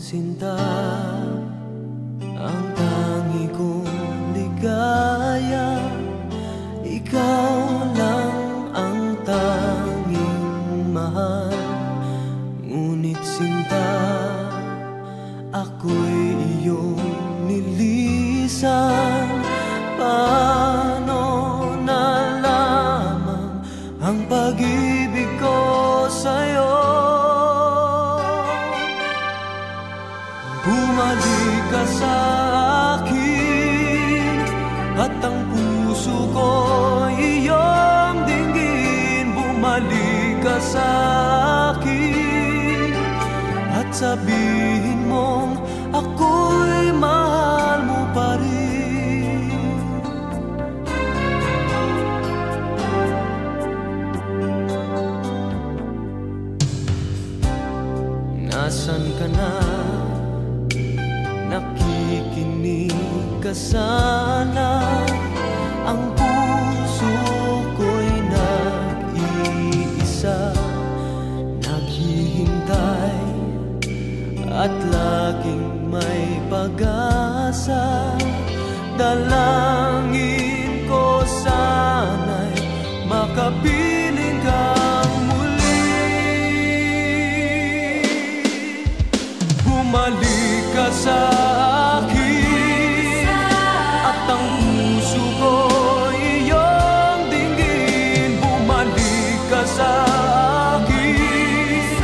sinta, ang tangi kong ligaya. Ikaw lang ang tanging mahal. Ngunit sinta, ako'y iyong nilisan. Paano na lamang ang pag-ibig ko sa'yo? Bumalik ka sa akin at ang puso ko iyong dinggin. Bumalik ka sa akin at sabihin mong ako'y mahal mo pa rin. Nasaan ka na? Nakikinig ka sana. Ang puso ko'y nag-iisa, naghihintay at laging may pag-asa. Dalangin ko sana'y makapiling kang muli. Bumalik ka sa akin at ang puso ko iyong dinggin. Bumalik ka sa akin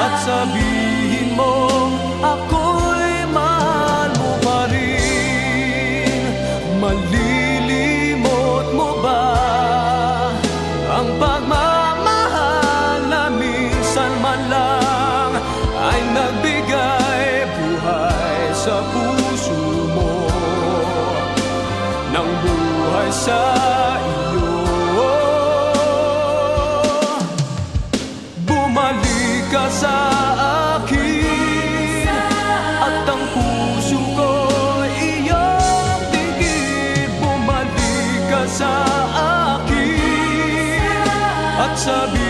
at sabihin mo ako'y mahal mo pa rin. Malilimot mo ba ang pagmamahal na minsan man lang ay nagbigay buhay sa puso mo, ng buhay sa iyo? Bumalik ka sa akin at ang puso ko iyong dinggin. Bumalik ka sa akin at sabi